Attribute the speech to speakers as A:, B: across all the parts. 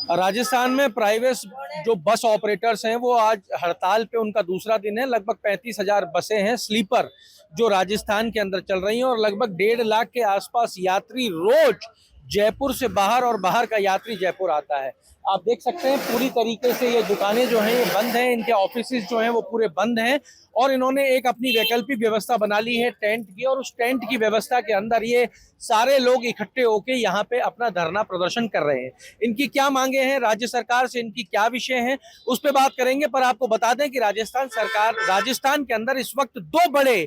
A: राजस्थान में प्राइवेट जो bus operators हैं वो आज हड़ताल पे, उनका दूसरा दिन है। लगभग 35,000 बसें हैं स्लीपर जो राजस्थान के अंदर चल रही हैं और लगभग 1.5 लाख के आसपास यात्री रोज जयपुर से बाहर और बाहर का यात्री जयपुर आता है। आप देख सकते हैं पूरी तरीके से ये दुकानें जो हैं ये बंद हैं, इनके ऑफिसेज जो हैं वो पूरे बंद हैं और इन्होंने एक अपनी वैकल्पिक व्यवस्था बना ली है टेंट की, और उस टेंट की व्यवस्था के अंदर ये सारे लोग इकट्ठे होकर यहाँ पे अपना धरना प्रदर्शन कर रहे हैं। इनकी क्या मांगे हैं, राज्य सरकार से इनकी क्या विषय हैं, उस पर बात करेंगे। पर आपको बता दें कि राजस्थान के अंदर इस वक्त दो बड़े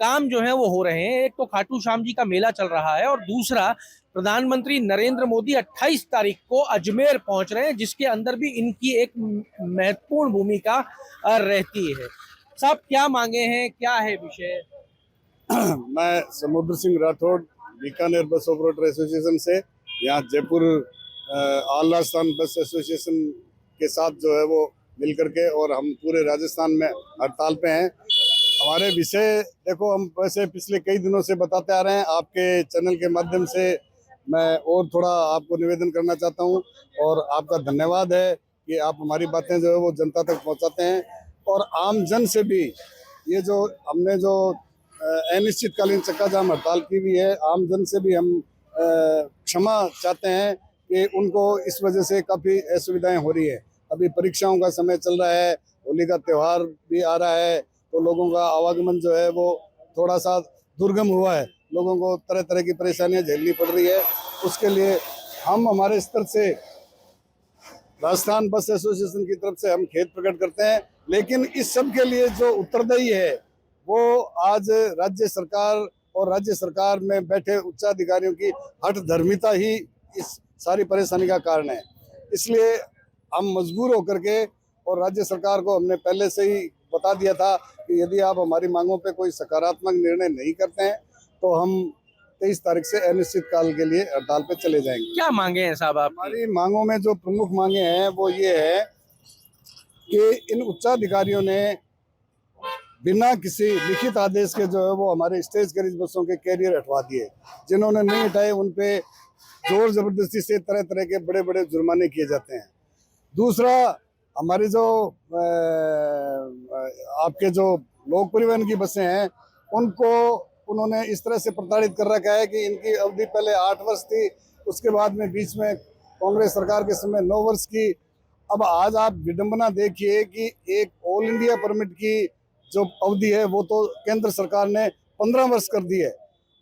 A: काम जो है वो हो रहे हैं। एक तो खाटू श्याम जी का मेला चल रहा है और दूसरा प्रधानमंत्री नरेंद्र मोदी 28 तारीख को अजमेर पहुंच रहे हैं, जिसके अंदर भी इनकी एक महत्वपूर्ण भूमिका रहती है। साहब क्या मांगे हैं, क्या है विषय?
B: मैं समुद्र Singh Rathore Bikaner bus operator association से यहाँ जयपुर ऑल राजस्थान बस एसोसिएशन के साथ जो है वो मिल करके, और हम पूरे राजस्थान में हड़ताल पे हैं। हमारे विषय देखो, हम वैसे पिछले कई दिनों से बताते आ रहे हैं। आपके चैनल के माध्यम से मैं और थोड़ा आपको निवेदन करना चाहता हूँ, और आपका धन्यवाद है कि आप हमारी बातें जो है वो जनता तक पहुँचाते हैं। और आम जन से भी ये जो हमने जो अनिश्चितकालीन चक्का जाम हड़ताल की हुई है, आम जन से भी हम क्षमा चाहते हैं कि उनको इस वजह से काफ़ी असुविधाएं हो रही है। अभी परीक्षाओं का समय चल रहा है, होली का त्यौहार भी आ रहा है, तो लोगों का आवागमन जो है वो थोड़ा सा दुर्गम हुआ है। लोगों को तरह तरह की परेशानियां झेलनी पड़ रही है। उसके लिए हम हमारे स्तर से राजस्थान बस एसोसिएशन की तरफ से हम खेद प्रकट करते हैं, लेकिन इस सब के लिए जो उत्तरदायी है वो आज राज्य सरकार और राज्य सरकार में बैठे उच्चाधिकारियों की हठ धर्मिता ही इस सारी परेशानी का कारण है। इसलिए हम मजबूर होकर के, और राज्य सरकार को हमने पहले से ही बता दिया था कि यदि आप हमारी मांगों पे कोई सकारात्मक निर्णय नहीं करते हैं तो हम 23 तारीख से अनिश्चित काल के लिए हड़ताल पे चले जाएंगे।
A: क्या मांगे हैं साहब आप?
B: हमारी मांगों में जो प्रमुख मांगे हैं वो ये है कि इन उच्चाधिकारियों ने बिना किसी लिखित आदेश के जो है वो हमारे स्टेज कैरिज बसों के कैरियर हटवा दिए। जिन्होंने नहीं हटाए उन पे जोर जबरदस्ती से तरह तरह के बड़े बड़े जुर्माने किए जाते हैं। दूसरा, हमारी जो आपके जो लोक परिवहन की बसें हैं उनको उन्होंने इस तरह से प्रताड़ित कर रखा है कि इनकी अवधि पहले 8 वर्ष थी, उसके बाद में बीच में कांग्रेस सरकार के समय 9 वर्ष की। अब आज आप विडंबना देखिए कि एक ऑल इंडिया परमिट की जो अवधि है वो तो केंद्र सरकार ने 15 वर्ष कर दी है,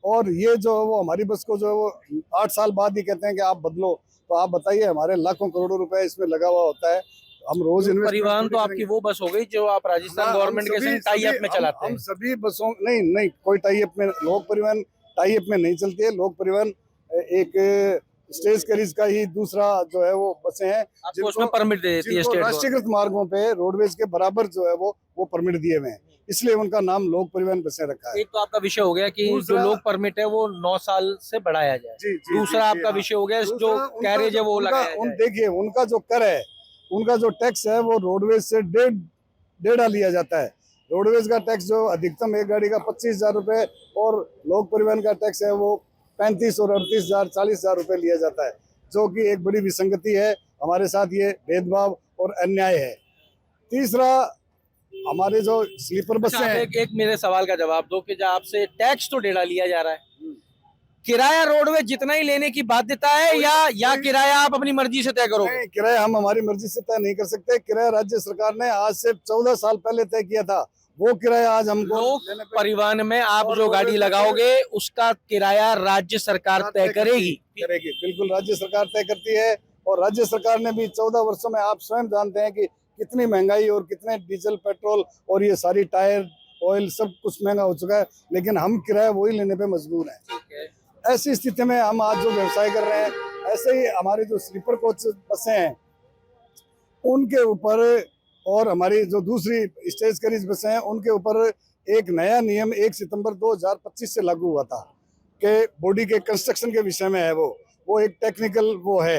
B: और ये जो वो हमारी बस को जो है वो 8 साल बाद ही कहते हैं कि आप बदलो। तो आप बताइए, हमारे लाखों करोड़ों रुपए इसमें लगा हुआ होता है। हम रोज
A: परिवहन तो आपकी वो बस हो गई जो आप राजस्थान गवर्नमेंट के संग टाई अप में चलाते हैं।
B: हम सभी बसों नहीं, कोई टाई अप में, लोक परिवहन टाई अप में नहीं चलती है। लोक परिवहन एक स्टेज कैरिज का ही दूसरा जो है वो बसें हैं
A: जिनको उसमें परमिट दे देती है स्टेट।
B: राष्ट्रीयकृत मार्गों पे रोडवेज के बराबर जो है वो परमिट दिए हुए हैं, इसलिए उनका नाम लोक परिवहन बसें रखा है।
A: एक तो आपका विषय हो गया कि जो लोक परमिट है वो 9 साल से बढ़ाया जाए। दूसरा आपका विषय हो गया जो कैरेज है वो लगाया जाए।
B: देखिए, उनका जो कर है, उनका जो टैक्स है वो रोडवेज से डेढ़ा लिया जाता है। रोडवेज का टैक्स जो अधिकतम एक गाड़ी का 25,000 रुपये, और लोक परिवहन का टैक्स है वो 35 और 38,000 40,000 रुपये लिया जाता है, जो कि एक बड़ी विसंगति है। हमारे साथ ये भेदभाव और अन्याय है। तीसरा, हमारे जो स्लीपर बसें हैं।
A: एक मेरे सवाल का जवाब दो कि जब आपसे टैक्स तो डेढ़ा लिया जा रहा है, किराया रोडवेज जितना ही लेने की बाध्यता है या किराया आप अपनी मर्जी से तय करोगे?
B: किराया हम हमारी मर्जी से तय नहीं कर सकते। किराया राज्य सरकार ने आज से 14 साल पहले तय किया था, वो किराया आज हमको
A: परिवहन में आप जो गाड़ी लगाओगे उसका किराया राज्य सरकार तय करेगी।
B: बिल्कुल, राज्य सरकार तय करती है। और राज्य सरकार ने भी 14 वर्षों में, आप स्वयं जानते हैं कि कितनी महंगाई और कितने डीजल पेट्रोल और ये सारी टायर ऑयल सब कुछ महंगा हो चुका है, लेकिन हम किराया वही लेने पे मजबूर हैं। ऐसी स्थिति में हम आज जो व्यवसाय कर रहे हैं, ऐसे ही हमारे जो स्लीपर कोच बसें हैं उनके ऊपर, और हमारी जो दूसरी स्टेज कैरिज बसें हैं उनके ऊपर एक नया नियम 1 सितंबर 2025 से लागू हुआ था कि बॉडी के कंस्ट्रक्शन के विषय में है। वो एक टेक्निकल वो है।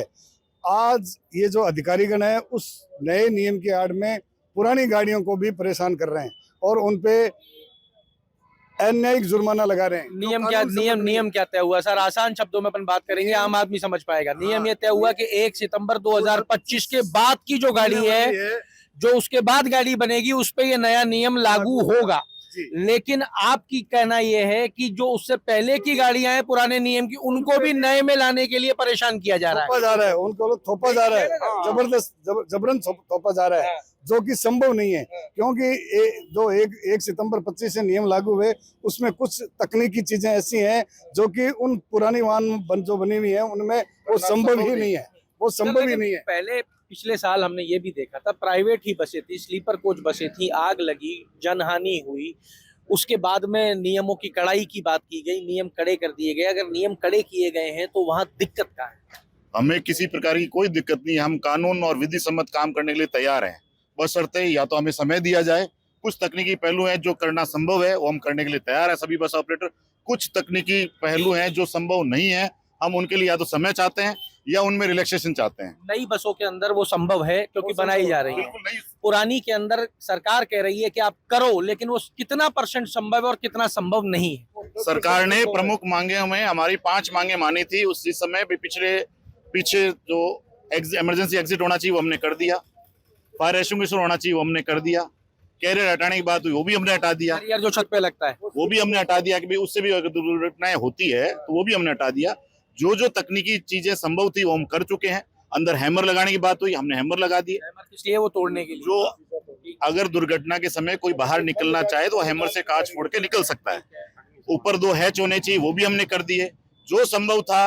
B: आज ये जो अधिकारीगण है उस नए नियम की आड़ में पुरानी गाड़ियों को भी परेशान कर रहे हैं, और उन पे अन्यायिक जुर्माना लगा रहे हैं।
A: नियम क्या नियम क्या तय हुआ सर? आसान शब्दों में अपन बात करेंगे, आम आदमी समझ पाएगा। नियम ये तय हुआ कि 1 सितंबर 2025 के बाद की जो गाड़ी है, जो उसके बाद गाड़ी बनेगी, उस पे ये नया नियम लागू होगा। लेकिन आपकी कहना यह है कि जो उससे पहले की गाड़ियां हैं पुराने नियम की, उनको भी नए में लाने के लिए परेशान किया जा रहा है।
B: उनको थोपा जा रहा है, जबरदस्त जबरन थोपा जा रहा है, जो कि संभव नहीं है। क्योंकि जो 1 सितंबर 25 से नियम लागू हुए, उसमें कुछ तकनीकी चीजें ऐसी हैं जो कि उन पुरानी वाहन जो बनी हुई है उनमें वो संभव ही नहीं है, वो संभव ही नहीं है।
A: पहले पिछले साल हमने ये भी देखा था, प्राइवेट ही बसें थी, स्लीपर कोच बसें थी, आग लगी, जनहानि हुई। उसके बाद में नियमों की कड़ाई की बात की गई, नियम कड़े कर दिए गए। अगर नियम कड़े किए गए हैं तो वहां दिक्कत क्या है?
C: हमें किसी प्रकार की कोई दिक्कत नहीं है, हम कानून और विधि सम्मत काम करने के लिए तैयार हैं। बशर्ते या तो हमें समय दिया जाए, कुछ तकनीकी पहलू हैं जो करना संभव है वो हम करने के लिए तैयार है सभी बस ऑपरेटर। कुछ तकनीकी पहलू हैं जो संभव नहीं है, हम उनके लिए या तो समय चाहते हैं या उनमें रिलैक्सेशन चाहते हैं।
A: नई बसों के अंदर वो संभव है क्योंकि बनाई जा रही है। पुरानी के अंदर सरकार कह रही है कि आप करो, लेकिन वो कितना % संभव है और कितना संभव नहीं है?
C: सरकार ने प्रमुख मांगे में हमारी 5 मांगे मानी थी। उसी समय भी पीछे जो इमरजेंसी एग्जिट होना चाहिए वो हमने कर दिया, फायर एक्सटिंग्विशर होना चाहिए वो हमने कर दिया, कैरियर हटाने की बात हुई वो भी हमने हटा दिया,
A: कैरियर जो छत पे लगता है
C: वो भी हमने हटा दिया कि भाई उससे भी अगर दुर्घटनाएं होती है तो वो भी हमने हटा दिया। जो तकनीकी चीजें संभव थी वो हम कर चुके हैं। अंदर हैमर लगाने की बात हुई, हमने हैमर लगा दिए।
A: इसलिए वो तोड़ने के लिए
C: जो अगर दुर्घटना के समय कोई बाहर निकलना चाहे तो हैमर से कांच फोड़ के निकल सकता है। ऊपर 2 हैच होने चाहिए वो भी हमने कर दिए। जो संभव था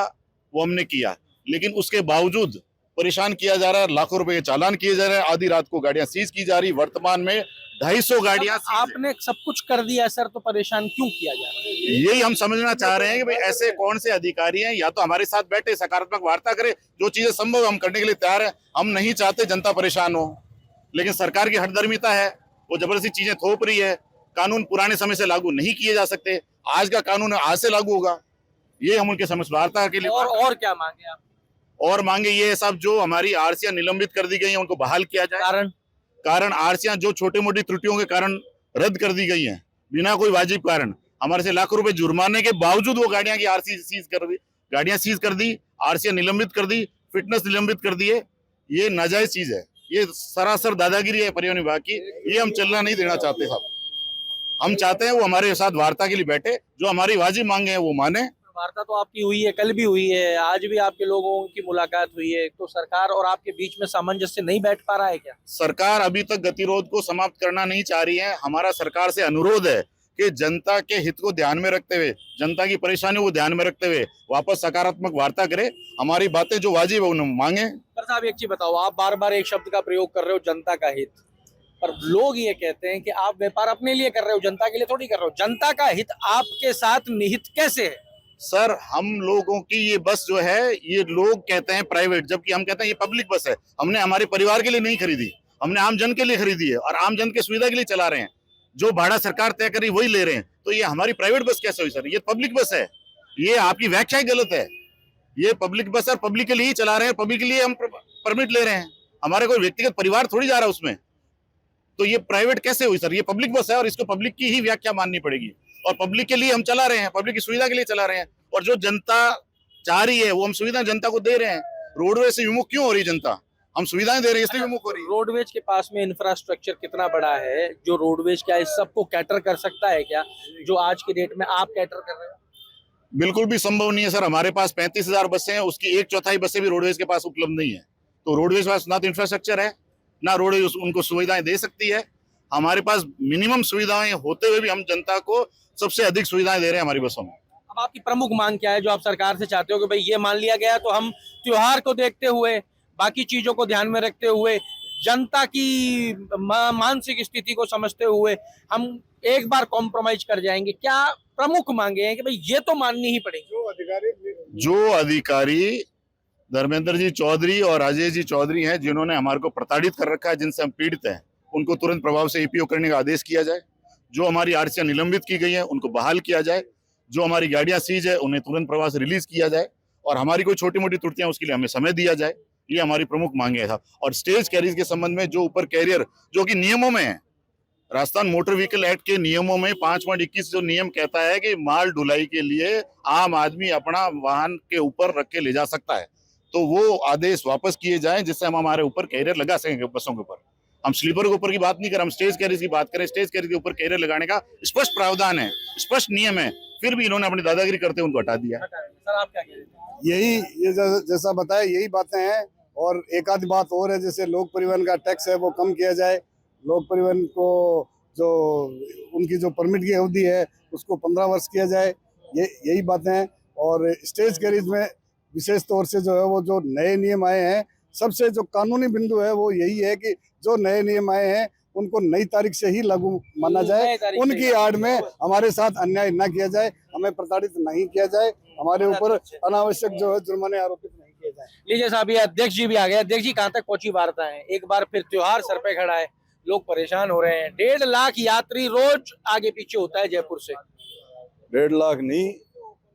C: वो हमने किया, लेकिन उसके बावजूद परेशान किया जा रहा है, लाखों रुपए के चालान किए जा रहे हैं, आधी रात को गाड़ियां सीज की जा रही। वर्तमान में 250 गाड़ियां
A: आपने सब कुछ कर दिया सर, तो परेशान क्यों किया जा रहा है?
C: यही हम समझना चाह रहे हैं कि भाई ऐसे कौन से अधिकारी हैं, या तो हमारे साथ बैठे सकारात्मक वार्ता करे, जो चीजें संभव हम करने के लिए तैयार है। हम नहीं चाहते जनता परेशान हो, लेकिन सरकार की हठधर्मिता है, वो जबरदस्ती चीजें थोप रही है। कानून पुराने समय से लागू नहीं किए जा सकते, आज का कानून आज से लागू होगा। ये हम उनके समझ वार्ता के लिए
A: और क्या मांगे आप?
C: और मांगे ये सब, जो हमारी आरसीआं निलंबित कर दी गई हैं उनको बहाल किया जाए। कारण आरसीआं जो छोटी मोटी त्रुटियों के कारण रद्द कर दी गई हैं बिना कोई वाजिब कारण, हमारे से लाखों रुपए जुर्माने के बावजूद वो गाड़ियां की आरसी सीज कर दी, गाड़ियां सीज कर दी, आरसीआं निलंबित कर दी, फिटनेस निलंबित कर दिए। ये नाजायज चीज है, ये सरासर दादागिरी है परिवहन विभाग की। ये हम चलना नहीं देना चाहते साहब। हम चाहते हैं वो हमारे साथ वार्ता के लिए बैठे, जो हमारी वाजिब मांगे हैं वो माने।
A: वार्ता तो आपकी हुई है, कल भी हुई है, आज भी आपके लोगों की मुलाकात हुई है, तो सरकार और आपके बीच में सामंजस्य नहीं बैठ पा रहा है क्या?
C: सरकार अभी तक गतिरोध को समाप्त करना नहीं चाह रही है। हमारा सरकार से अनुरोध है कि जनता के हित को ध्यान में रखते हुए, जनता की परेशानियों को ध्यान में रखते हुए वापस सकारात्मक वार्ता करे, हमारी बातें जो वाजिब है उन्हें मांगे।
A: सर साहब एक चीज बताओ, आप बार बार एक शब्द का प्रयोग कर रहे हो, जनता का हित, पर लोग ये कहते हैं कि आप व्यापार अपने लिए कर रहे हो, जनता के लिए थोड़ी कर रहे हो। जनता का हित आपके साथ निहित कैसे है?
C: सर हम लोगों की ये बस जो है, ये लोग कहते हैं प्राइवेट, जबकि हम कहते हैं ये पब्लिक बस है। हमने हमारे परिवार के लिए नहीं खरीदी, हमने आम जन के लिए खरीदी है और आम जन के सुविधा के लिए चला रहे हैं। जो भाड़ा सरकार तय करी वही ले रहे हैं, तो ये हमारी प्राइवेट बस कैसे हुई सर? ये पब्लिक बस है। ये आपकी व्याख्या ही गलत है। ये पब्लिक बस है, पब्लिक के लिए ही चला रहे हैं, पब्लिक के लिए हम परमिट ले रहे हैं। हमारे कोई व्यक्तिगत परिवार थोड़ी जा रहा है उसमें, तो ये प्राइवेट कैसे हुई सर? ये पब्लिक बस है और इसको पब्लिक की ही व्याख्या माननी पड़ेगी। और पब्लिक के लिए हम चला रहे हैं, पब्लिक की सुविधा के लिए चला रहे हैं, और जो जनता चाह रही है वो हम सुविधा जनता को दे रहे हैं। रोडवेज से विमुख क्यों हो रही जनता? हम सुविधाएं दे रहे हैं इसलिए विमुख हो रही है।
A: रोडवेज के पास में इंफ्रास्ट्रक्चर कितना बड़ा है जो रोडवेज क्या इस सबको कैटर कर सकता है क्या, जो आज की डेट में आप कैटर कर रहे हो?
C: बिल्कुल भी संभव नहीं है सर। हमारे पास 35,000 बसें हैं, उसकी 1/4 बसें भी रोडवेज के पास उपलब्ध नहीं है। तो रोडवेज के पास ना तो इंफ्रास्ट्रक्चर है, ना रोडवेज उनको सुविधाएं दे सकती है। हमारे पास मिनिमम सुविधाएं होते हुए भी हम जनता को सबसे अधिक सुविधाएं दे रहे हैं हमारी बसों में।
A: अब आपकी प्रमुख मांग क्या है जो आप सरकार से चाहते हो कि भाई ये मान लिया गया तो हम त्योहार को देखते हुए, बाकी चीजों को ध्यान में रखते हुए, जनता की मानसिक स्थिति को समझते हुए हम एक बार कॉम्प्रोमाइज कर जाएंगे? क्या प्रमुख मांगे हैं कि भाई ये तो माननी ही पड़ेगी?
C: जो अधिकारी धर्मेंद्र जी चौधरी और राजेश जी चौधरी हैं, जिन्होंने हमारे को प्रताड़ित कर रखा है, जिनसे हम पीड़ित हैं, उनको तुरंत प्रभाव से ईपीओ करने का आदेश किया जाए। जो हमारी आरसीआं निलंबित की गई है उनको बहाल किया जाए। जो हमारी गाड़ियां सीज है उन्हें तुरंत प्रभाव से रिलीज किया जाए, और हमारी कोई छोटी मोटी त्रुटियां उसके लिए हमें समय दिया जाए। ये हमारी प्रमुख मांगे था। और स्टेज कैरियर के संबंध में जो ऊपर कैरियर जो कि नियमों में है, राजस्थान मोटर व्हीकल एक्ट के नियमों में 5.21 जो नियम कहता है कि माल ढुलाई के लिए आम आदमी अपना वाहन के ऊपर रख के ले जा सकता है, तो वो आदेश वापस किए जाएं, जिससे हम हमारे ऊपर कैरियर लगा सकेंगे बसों के ऊपर। हम स्लीपर के ऊपर की बात नहीं कर रहे, हम स्टेज कैरियर की बात करें। स्टेज कैरियर के ऊपर कैरियर लगाने का स्पष्ट प्रावधान है, स्पष्ट नियम है, फिर भी इन्होंने अपनी दादागिरी करते हुए उनको हटा दिया।
A: सर आप क्या कह रहे थे?
B: यही ये जैसा बताया यही बातें हैं। और एक आधी बात और है, जैसे लोक परिवहन का टैक्स है वो कम किया जाए। लोक परिवहन को जो उनकी जो परमिट की अवधि है उसको 15 वर्ष किया जाए, यही बातें हैं। और स्टेज कैरिज में विशेष तौर से जो है वो जो नए नियम आए हैं, सबसे जो कानूनी बिंदु है वो यही है कि जो नए नियम आए हैं उनको नई तारीख से ही लागू माना जाए। उनकी आड़ में हमारे साथ अन्याय न किया जाए, हमें प्रताड़ित नहीं किया जाए, हमारे ऊपर अनावश्यक जो है जुर्माने आरोपित नहीं किए जाए।
A: लीजिए साहब, ये अध्यक्ष जी भी आ गए। अध्यक्ष जी, कहाँ तक पहुंची वार्ता है? एक बार फिर त्योहार सर पे खड़ा है, लोग परेशान हो रहे हैं। 1.5 लाख यात्री रोज आगे पीछे होता है जयपुर से।
D: 1.5 लाख नहीं,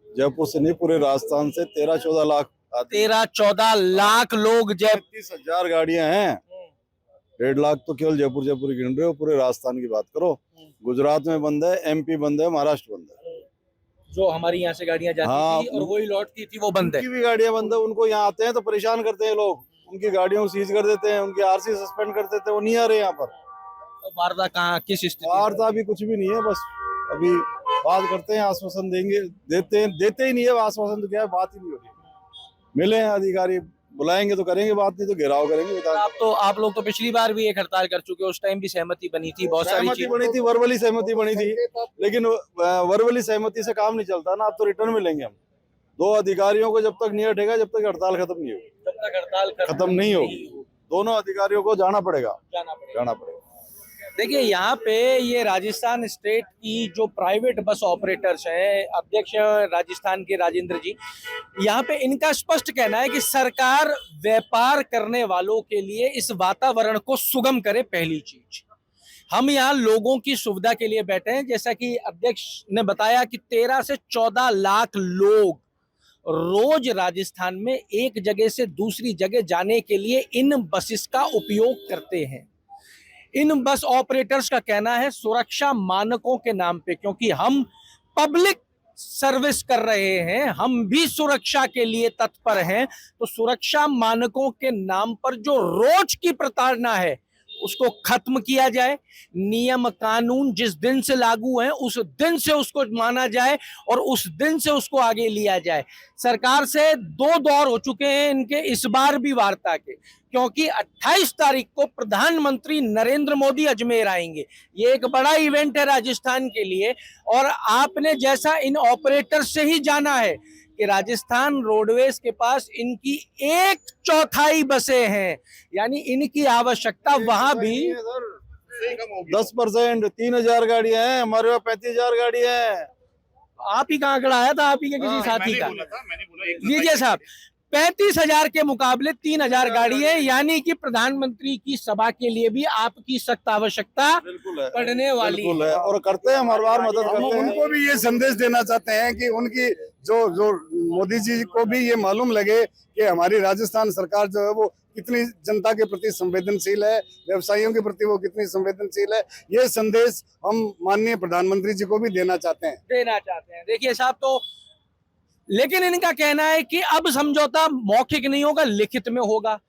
D: जयपुर से नहीं, पूरे राजस्थान से 13-14 लाख
A: 13-14 लाख लोग
D: 30,000 गाड़ियां हैं। 1.5 लाख तो केवल जयपुर ही गिन रहे हो, पूरे राजस्थान की बात करो। गुजरात में बंद है, MP बंद है, महाराष्ट्र बंद है।
A: जो हमारी यहाँ से गाड़ियां जाती
D: हाँ,
A: थी और वही लौटती थी वो बंद है।
D: उनकी भी गाड़ियां बंद है। उनको यहाँ आते हैं तो परेशान करते हैं लोग, उनकी गाड़ियों को सीज कर देते हैं, उनकी RC सस्पेंड कर देते हैं, वो नहीं आ रहे यहाँ पर।
A: तो वार्ता कहाँ, किस स्थिति में?
D: वार्ता अभी कुछ भी नहीं है, बस अभी बात करते हैं, आश्वासन देंगे, देते ही नहीं है आश्वासन। तो क्या है, बात ही नहीं हो रही। मिले हैं अधिकारी, बुलाएंगे तो करेंगे बात, नहीं तो घेराव करेंगे।
A: आप लोग तो पिछली बार भी एक हड़ताल कर चुके हो, उस टाइम भी सहमति बनी थी, बहुत सारी
D: सहमति बनी थी, वर्बली सहमति बनी थी, लेकिन वर्बली सहमति से काम नहीं चलता ना। अब तो रिटर्न में लेंगे हम। 2 अधिकारियों को जब तक नहीं हटेगा, जब तक हड़ताल खत्म नहीं होगी,
A: जब तक हड़ताल
D: खत्म नहीं होगी, दोनों अधिकारियों को जाना पड़ेगा।
A: देखिए, यहाँ पे ये राजस्थान स्टेट की जो प्राइवेट बस ऑपरेटर्स हैं, अध्यक्ष राजस्थान के राजेंद्र जी, यहाँ पे इनका स्पष्ट कहना है कि सरकार व्यापार करने वालों के लिए इस वातावरण को सुगम करे। पहली चीज, हम यहाँ लोगों की सुविधा के लिए बैठे हैं। जैसा कि अध्यक्ष ने बताया कि 13 से 14 लाख लोग रोज राजस्थान में एक जगह से दूसरी जगह जाने के लिए इन बसेस का उपयोग करते हैं। इन बस ऑपरेटर्स का कहना है सुरक्षा मानकों के नाम पे, क्योंकि हम पब्लिक सर्विस कर रहे हैं, हम भी सुरक्षा के लिए तत्पर हैं, तो सुरक्षा मानकों के नाम पर जो रोज की प्रताड़ना है उसको खत्म किया जाए। नियम कानून जिस दिन से लागू है उस दिन से उसको माना जाए और उस दिन से उसको आगे लिया जाए। सरकार से 2 दौर हो चुके हैं इनके इस बार भी वार्ता के, क्योंकि 28 तारीख को प्रधानमंत्री नरेंद्र मोदी अजमेर आएंगे। ये एक बड़ा इवेंट है राजस्थान के लिए, और आपने जैसा इन ऑपरेटर से ही जाना है कि राजस्थान रोडवेज के पास इनकी 1/4 बसें हैं, यानी इनकी आवश्यकता वहां भी
D: 10%, 3,000 गाड़ियां हैं, हमारे पास 35,000 गाड़ियां हैं।
A: आप ही का आंकड़ा आया था, आप ही के किसी साथी का। लीजिए साहब, 35,000 के मुकाबले 3,000 गाड़ी है, यानी कि प्रधानमंत्री की सभा के लिए भी आपकी सख्त आवश्यकता पड़ने वाली है।
D: और करते हैं, हम हर बार मदद करते हैं।
B: उनको भी ये संदेश देना चाहते हैं कि उनकी जो मोदी जी को भी ये मालूम लगे कि हमारी राजस्थान सरकार जो है वो कितनी जनता के प्रति संवेदनशील है, व्यवसायियों के प्रति वो कितनी संवेदनशील है। ये संदेश हम माननीय प्रधानमंत्री जी को भी देना चाहते हैं।
A: देखिए साहब, तो लेकिन इनका कहना है कि अब समझौता मौखिक नहीं होगा, लिखित में होगा।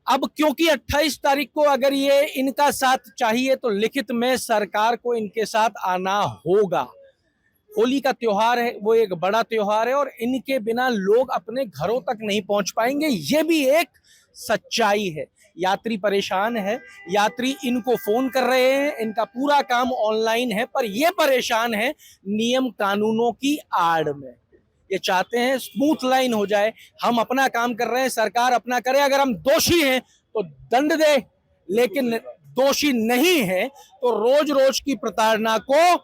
A: अब क्योंकि 28 तारीख को अगर ये इनका साथ चाहिए तो लिखित में सरकार को इनके साथ आना होगा। होली का त्योहार है, वो एक बड़ा त्योहार है और इनके बिना लोग अपने घरों तक नहीं पहुंच पाएंगे, ये भी एक सच्चाई है। यात्री परेशान है, यात्री इनको फोन कर रहे हैं, इनका पूरा काम ऑनलाइन है, पर ये परेशान है नियम कानूनों की आड़ में। ये चाहते हैं स्मूथ लाइन हो जाए, हम अपना काम कर रहे हैं, सरकार अपना करे, अगर हम दोषी हैं तो दंड दे, लेकिन दोषी नहीं है तो रोज रोज की प्रताड़ना को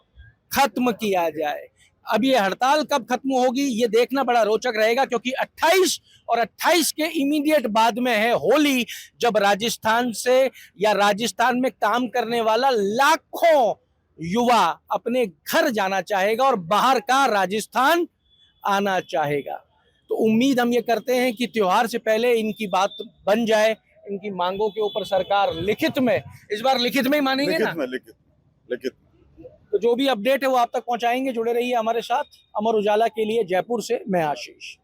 A: खत्म किया जाए। अब ये हड़ताल कब खत्म होगी ये देखना बड़ा रोचक रहेगा, क्योंकि 28 और 28 के इमीडिएट बाद में है होली, जब राजस्थान से या राजस्थान में काम करने वाला लाखों युवा अपने घर जाना चाहेगा और बाहर का राजस्थान आना चाहेगा। तो उम्मीद हम ये करते हैं कि त्योहार से पहले इनकी बात बन जाए, इनकी मांगों के ऊपर सरकार लिखित में, इस बार लिखित में ही मानेंगे ना?
D: लिखित।
A: तो जो भी अपडेट है वो आप तक पहुंचाएंगे। जुड़े रहिए हमारे साथ। अमर उजाला के लिए जयपुर से मैं आशीष।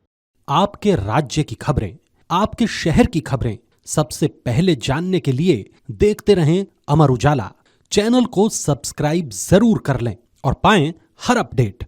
E: आपके राज्य की खबरें, आपके शहर की खबरें सबसे पहले जानने के लिए देखते रहें अमर उजाला। चैनल को सब्सक्राइब जरूर कर लें और पाएं हर अपडेट।